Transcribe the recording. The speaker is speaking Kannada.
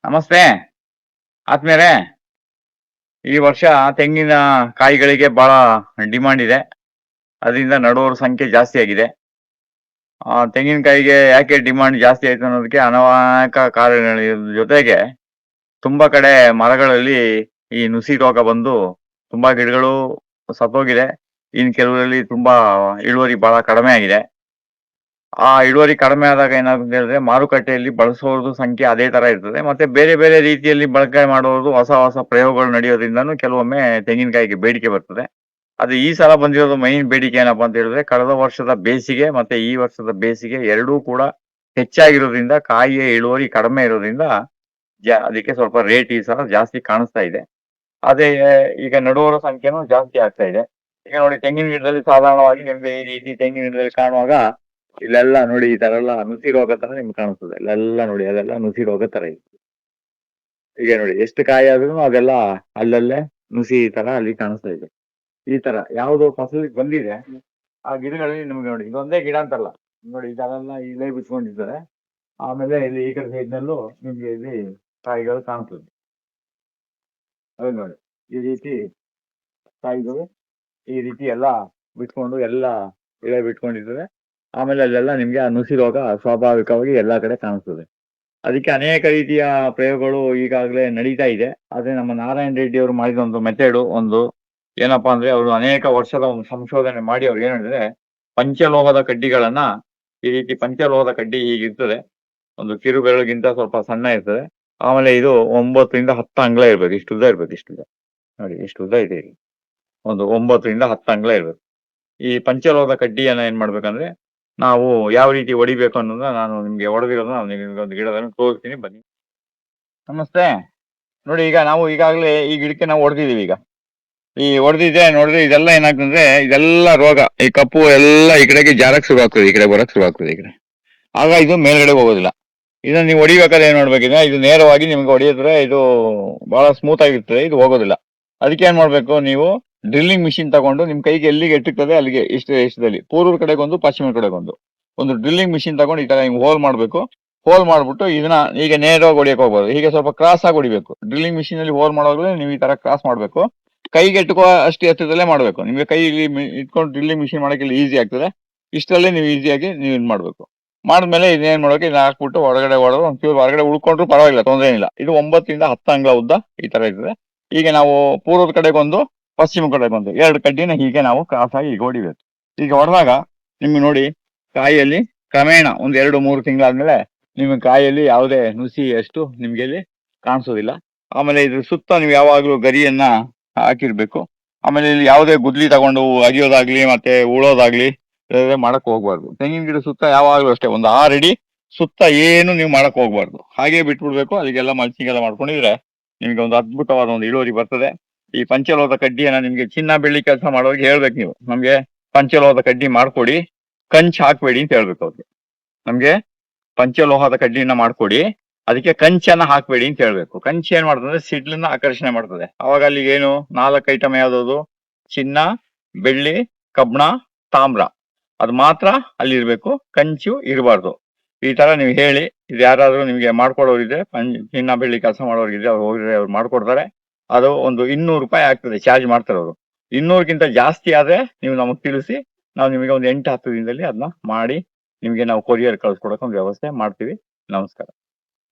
ನಮಸ್ತೆ ಆತ್ಮೇರೆ. ಈ ವರ್ಷ ತೆಂಗಿನ ಕಾಯಿಗಳಿಗೆ ಬಹಳ ಡಿಮಾಂಡ್ ಇದೆ. ಅದರಿಂದ ನಡುವರ ಸಂಖ್ಯೆ ಜಾಸ್ತಿ ಆಗಿದೆ. ತೆಂಗಿನಕಾಯಿಗೆ ಯಾಕೆ ಡಿಮಾಂಡ್ ಜಾಸ್ತಿ ಆಯ್ತು ಅನ್ನೋದಕ್ಕೆ ಅನೇಕ ಕಾರಣಗಳ ಜೊತೆಗೆ ತುಂಬಾ ಕಡೆ ಮರಗಳಲ್ಲಿ ಈ ನುಸಿ ರೋಗ ಬಂದು ತುಂಬಾ ಗಿಡಗಳು ಸತ್ತೋಗಿದೆ. ಇನ್ ಕೆಲವರಲ್ಲಿ ತುಂಬಾ ಇಳುವರಿ ಬಹಳ ಕಡಿಮೆ ಆಗಿದೆ. ಆ ಇಳುವರಿ ಕಡಿಮೆ ಆದಾಗ ಏನಾಗುತ್ತೆ ಅಂತ ಹೇಳಿದ್ರೆ ಮಾರುಕಟ್ಟೆಯಲ್ಲಿ ಬಳಸೋರ್ದು ಸಂಖ್ಯೆ ಅದೇ ತರ ಇರ್ತದೆ. ಮತ್ತೆ ಬೇರೆ ಬೇರೆ ರೀತಿಯಲ್ಲಿ ಬಳಕೆ ಮಾಡೋದು ಹೊಸ ಹೊಸ ಪ್ರಯೋಗಗಳು ನಡೆಯೋದ್ರಿಂದನೂ ಕೆಲವೊಮ್ಮೆ ತೆಂಗಿನಕಾಯಿಗೆ ಬೇಡಿಕೆ ಬರ್ತದೆ. ಅದು ಈ ಸಲ ಬಂದಿರೋದು ಮೈನ್ ಬೇಡಿಕೆ ಏನಪ್ಪಾ ಅಂತ ಹೇಳಿದ್ರೆ ಕಳೆದ ವರ್ಷದ ಬೇಸಿಗೆ ಮತ್ತೆ ಈ ವರ್ಷದ ಬೇಸಿಗೆ ಎರಡೂ ಕೂಡ ಹೆಚ್ಚಾಗಿರೋದ್ರಿಂದ ಕಾಯಿಯ ಇಳುವರಿ ಕಡಿಮೆ ಇರೋದ್ರಿಂದ ಅದಕ್ಕೆ ಸ್ವಲ್ಪ ರೇಟ್ ಈ ಸಲ ಜಾಸ್ತಿ ಕಾಣಿಸ್ತಾ ಇದೆ. ಅದೇ ಈಗ ನಡುವರ ಸಂಖ್ಯೆನೂ ಜಾಸ್ತಿ ಆಗ್ತಾ ಇದೆ. ಈಗ ನೋಡಿ ತೆಂಗಿನ ಗಿಡದಲ್ಲಿ ಸಾಧಾರಣವಾಗಿ ನಿಮ್ಗೆ ಈ ರೀತಿ ತೆಂಗಿನ ಗಿಡದಲ್ಲಿ ಕಾಣುವಾಗ ಇಲ್ಲೆಲ್ಲ ನೋಡಿ ಈ ತರ ಎಲ್ಲ ನುಸಿ ರೋಗ ತರ ನಿಮ್ಗೆ ಕಾಣಿಸ್ತದೆ. ಇಲ್ಲೆಲ್ಲ ನೋಡಿ ಅದೆಲ್ಲ ನುಸಿ ರೋಗ ತರ ಇದೆ. ಈಗ ನೋಡಿ ಎಷ್ಟು ಕಾಯಿ ಆದ್ರೂ ಅದೆಲ್ಲ ಅಲ್ಲಲ್ಲೇ ನುಸಿ ತರ ಅಲ್ಲಿ ಕಾಣಿಸ್ತಾ ಇದೆ. ಈ ತರ ಯಾವ್ದೋ ಫಸಲಿಗೆ ಬಂದಿದೆ ಆ ಗಿಡಗಳಲ್ಲಿ ನಿಮ್ಗೆ ನೋಡಿ ಇದೊಂದೇ ಗಿಡ ಅಂತಲ್ಲ ನೋಡಿ ಇದೆಲ್ಲ ಇಲ್ಲೇ ಬಿಟ್ಕೊಂಡಿದ್ದಾರೆ. ಆಮೇಲೆ ಇಲ್ಲಿ ಈ ಕಡೆ ಸೈಡ್ನಲ್ಲೂ ನಿಮ್ಗೆ ಇಲ್ಲಿ ಕಾಯಿಗಳು ಕಾಣಿಸ್ತದೆ. ಅದು ನೋಡಿ ಈ ರೀತಿ ಕಾಯಿಗಳು ಈ ರೀತಿ ಎಲ್ಲ ಬಿಟ್ಕೊಂಡು ಎಲ್ಲ ಇಳೆ ಬಿಟ್ಕೊಂಡಿರ್ತದೆ. ಆಮೇಲೆ ಅಲ್ಲೆಲ್ಲ ನಿಮ್ಗೆ ಆ ನುಸಿ ರೋಗ ಸ್ವಾಭಾವಿಕವಾಗಿ ಎಲ್ಲಾ ಕಡೆ ಕಾಣಿಸ್ತದೆ. ಅದಕ್ಕೆ ಅನೇಕ ರೀತಿಯ ಪ್ರಯೋಗಗಳು ಈಗಾಗಲೇ ನಡೀತಾ ಇದೆ. ಆದ್ರೆ ನಮ್ಮ ನಾರಾಯಣ ರೆಡ್ಡಿ ಅವರು ಮಾಡಿದ ಒಂದು ಮೆಥಡ್ ಒಂದು ಏನಪ್ಪಾ ಅಂದ್ರೆ ಅವರು ಅನೇಕ ವರ್ಷದ ಒಂದು ಸಂಶೋಧನೆ ಮಾಡಿ ಅವ್ರು ಏನ್ ಹೇಳಿದ್ರೆ ಪಂಚಲೋಹದ ಕಡ್ಡಿಗಳನ್ನ ಈ ರೀತಿ ಪಂಚಲೋಹದ ಕಡ್ಡಿ ಹೀಗಿರ್ತದೆ. ಒಂದು ಕಿರು ಬೆರಳಿಗಿಂತ ಸ್ವಲ್ಪ ಸಣ್ಣ ಇರ್ತದೆ. ಆಮೇಲೆ ಇದು 9 ರಿಂದ 10 ಅಂಗ್ಲ ಇರ್ಬೇಕು. ಇಷ್ಟು ಉದ್ದ ಇರ್ಬೇಕು. ಇಷ್ಟು ಉದ್ದ ನೋಡಿ ಎಷ್ಟು ಉದ್ದ ಇದೆ. ಒಂದು 9 ರಿಂದ 10 ಅಂಗ್ಲ ಇರ್ಬೇಕು. ಈ ಪಂಚಲೋಹದ ಕಡ್ಡಿಯನ್ನ ಏನ್ ಮಾಡ್ಬೇಕಂದ್ರೆ ನಾವು ಯಾವ ರೀತಿ ಹೊಡಿಬೇಕು ಅನ್ನೋದನ್ನ ನಾನು ನಿಮ್ಗೆ ಹೊಡೆದಿರೋದನ್ನ ನಿಮ್ಗೆ ಒಂದು ಗಿಡದಲ್ಲಿ ತೋರಿಸ್ತೀನಿ ಬನ್ನಿ. ನಮಸ್ತೆ ನೋಡಿ ಈಗ ನಾವು ಈಗಾಗಲೇ ಈ ಗಿಡಕ್ಕೆ ನಾವು ಹೊಡೆದಿದೀವಿ. ಈಗ ಈ ಹೊಡೆದಿದೆ ನೋಡಿದ್ರೆ ಇದೆಲ್ಲ ಏನಾಗ್ತದೆ ಇದೆಲ್ಲ ರೋಗ ಈ ಕಪ್ಪು ಎಲ್ಲ ಈ ಕಡೆಗೆ ಜಾರಕ್ ಶುರು ಆಗ್ತದೆ. ಈ ಕಡೆ ಬರಕ್ ಶುರು ಆಗ್ತದೆ ಈ ಕಡೆ. ಆಗ ಇದು ಮೇಲ್ಗಡೆ ಹೋಗೋದಿಲ್ಲ. ಇದನ್ನ ನೀವು ಹೊಡಿಬೇಕಾದ್ರೆ ಏನ್ ಮಾಡ್ಬೇಕಿದೆ ಇದು ನೇರವಾಗಿ ನಿಮ್ಗೆ ಹೊಡೆಯಿದ್ರೆ ಇದು ಬಹಳ ಸ್ಮೂತ್ ಆಗಿರ್ತದೆ. ಇದು ಹೋಗೋದಿಲ್ಲ. ಅದಕ್ಕೆ ಏನ್ ಮಾಡ್ಬೇಕು ನೀವು ಡ್ರಿಲ್ಲಿಂಗ್ ಮಿಷಿನ್ ತಗೊಂಡು ನಿಮ್ ಕೈಗೆ ಎಲ್ಲಿಗೆ ಎಟ್ಟುತ್ತದೆ ಅಲ್ಲಿಗೆ ಇಷ್ಟದಲ್ಲಿ ಪೂರ್ವದ ಕಡೆಗೊಂದು ಪಶ್ಚಿಮ ಕಡೆಗೊಂದು ಒಂದು ಡ್ರಿಲ್ಲಿಂಗ್ ಮಿಷಿನ್ ತಗೊಂಡು ಈ ತರ ಹಿಂಗ್ ಹೋಲ್ ಮಾಡ್ಬೇಕು. ಹೋಲ್ ಮಾಡ್ಬಿಟ್ಟು ಇದನ್ನ ಈಗ ನೇರವಾಗಿ ಹೊಡಿಯಕ್ ಹೋಗ್ಬೋದು. ಹೀಗೆ ಸ್ವಲ್ಪ ಕ್ರಾಸ್ ಆಗಿ ಹೊಡಿಬೇಕು. ಡ್ರಿಲ್ಲಿಂಗ್ ಮಿಷಿನ್ ಅಲ್ಲಿ ಹೋಲ್ ಮಾಡೋದ್ರೆ ನೀವು ಈ ತರ ಕ್ರಾಸ್ ಮಾಡ್ಬೇಕು. ಕೈಗೆ ಎಟ್ಟುಕೋ ಅಷ್ಟು ಎತ್ತದಲ್ಲೇ ಮಾಡ್ಬೇಕು. ನಿಮ್ಗೆ ಕೈ ಇಲ್ಲಿ ಇಟ್ಕೊಂಡು ಡ್ರಿಲ್ಲಿಂಗ್ ಮಿಷಿನ್ ಮಾಡಕ್ಕೆ ಈಸಿ ಆಗ್ತದೆ. ಇಷ್ಟರಲ್ಲೇ ನೀವು ಈಸಿಯಾಗಿ ನೀವು ಇದು ಮಾಡ್ಬೇಕು. ಮಾಡಿದ್ಮೇಲೆ ಇದನ್ನೇನ್ ಮಾಡೋಕೆ ಇದನ್ನ ಹಾಕ್ಬಿಟ್ಟು ಹೊರಗಡೆ ಹೊಡೆದು ಒಂಚೂರು ಹೊರಗಡೆ ಉಳ್ಕೊಂಡ್ರು ಪರವಾಗಿಲ್ಲ, ತೊಂದರೆ ಏನಿಲ್ಲ. ಇದು 9 ರಿಂದ 10 ಅಂಗ್ಲ ಉದ್ದ ಈ ತರ ಇರ್ತದೆ. ಈಗ ನಾವು ಪೂರ್ವದ ಕಡೆಗೊಂದು ಪಶ್ಚಿಮ ಕಡೆಗೊಂದು 2 ಕಡ್ಡಿನ ಹೀಗೆ ನಾವು ಕ್ರಾಸ್ ಆಗಿ ಈಗ ಹೊಡಿಬೇಕು. ಈಗ ಹೊಡೆದಾಗ ನಿಮ್ಗೆ ನೋಡಿ ಕಾಯಿಯಲ್ಲಿ ಕ್ರಮೇಣ ಒಂದ್ 2-3 ತಿಂಗಳಾದ್ಮೇಲೆ ನಿಮ್ಗೆ ಕಾಯಿಯಲ್ಲಿ ಯಾವುದೇ ನುಸಿ ಅಷ್ಟು ನಿಮ್ಗೆ ಇಲ್ಲಿ ಕಾಣಿಸೋದಿಲ್ಲ. ಆಮೇಲೆ ಇದ್ರ ಸುತ್ತ ನೀವು ಯಾವಾಗ್ಲೂ ಗರಿಯನ್ನ ಹಾಕಿರ್ಬೇಕು. ಆಮೇಲೆ ಇಲ್ಲಿ ಯಾವುದೇ ಗುದ್ಲಿ ತಗೊಂಡು ಅಗಿಯೋದಾಗ್ಲಿ ಮತ್ತೆ ಉಳೋದಾಗ್ಲಿ ಮಾಡಕ್ ಹೋಗ್ಬಾರ್ದು. ತೆಂಗಿನ ಗಿಡ ಸುತ್ತ ಯಾವಾಗ್ಲೂ ಅಷ್ಟೇ ಒಂದು 6 ಅಡಿ ಸುತ್ತ ಏನು ನೀವು ಮಾಡಕ್ ಹೋಗ್ಬಾರ್ದು. ಹಾಗೆ ಬಿಟ್ಬಿಡ್ಬೇಕು. ಅದಕ್ಕೆಲ್ಲ ಮಲ್ಚಿಂಗ್ ಎಲ್ಲ ಮಾಡ್ಕೊಂಡಿದ್ರೆ ನಿಮ್ಗೆ ಒಂದು ಅದ್ಭುತವಾದ ಒಂದು ಇಳುವರಿ ಬರ್ತದೆ. ಈ ಪಂಚಲೋಹದ ಕಡ್ಡಿಯನ್ನ ನಿಮ್ಗೆ ಚಿನ್ನ ಬೆಳ್ಳಿ ಕೆಲಸ ಮಾಡೋರಿಗೆ ಹೇಳ್ಬೇಕು ನೀವು ನಮ್ಗೆ ಪಂಚಲೋಹದ ಕಡ್ಡಿ ಮಾಡ್ಕೊಡಿ, ಕಂಚ್ ಹಾಕ್ಬೇಡಿ ಅಂತ ಹೇಳ್ಬೇಕು ಅವ್ರಿಗೆ. ನಮ್ಗೆ ಪಂಚಲೋಹದ ಕಡ್ಡಿನ ಮಾಡ್ಕೊಡಿ, ಅದಕ್ಕೆ ಕಂಚನ್ನ ಹಾಕ್ಬೇಡಿ ಅಂತ ಹೇಳ್ಬೇಕು. ಕಂಚ್ ಏನ್ ಮಾಡ್ತದೆ ಸಿಡ್ಲನ್ನ ಆಕರ್ಷಣೆ ಮಾಡ್ತದೆ. ಅವಾಗ ಅಲ್ಲಿಗೆ ಏನು 4 ಐಟಮ್ ಯಾವ್ದು ಚಿನ್ನ, ಬೆಳ್ಳಿ, ಕಬ್ಬಣ, ತಾಮ್ರ ಅದು ಮಾತ್ರ ಅಲ್ಲಿ ಇರ್ಬೇಕು. ಕಂಚು ಇರಬಾರ್ದು. ಈ ತರ ನೀವು ಹೇಳಿ ಇದು ಯಾರಾದ್ರೂ ನಿಮ್ಗೆ ಮಾಡ್ಕೊಡೋರಿದ್ರೆ ಚಿನ್ನ ಬೆಳ್ಳಿ ಕೆಲಸ ಮಾಡೋರಿದ್ರೆ ಅವ್ರು ಹೋಗಿದ್ರೆ ಅವ್ರು ಮಾಡ್ಕೊಡ್ತಾರೆ. ಅದು ಒಂದು 200 ರೂಪಾಯಿ ಆಗ್ತದೆ ಚಾರ್ಜ್ ಮಾಡ್ತಾರೆ ಅವರು. 200ಕ್ಕಿಂತ ಜಾಸ್ತಿ ಆದ್ರೆ ನೀವು ನಮಗ್ ತಿಳಿಸಿ, ನಾವು ನಿಮಗೆ ಒಂದು 8-10 ದಿನದಲ್ಲಿ ಅದನ್ನ ಮಾಡಿ ನಿಮ್ಗೆ ನಾವು ಕೊರಿಯರ್ ಕಳ್ಸ್ಕೊಡಕ್ಕೆ ಒಂದು ವ್ಯವಸ್ಥೆ ಮಾಡ್ತೀವಿ. ನಮಸ್ಕಾರ.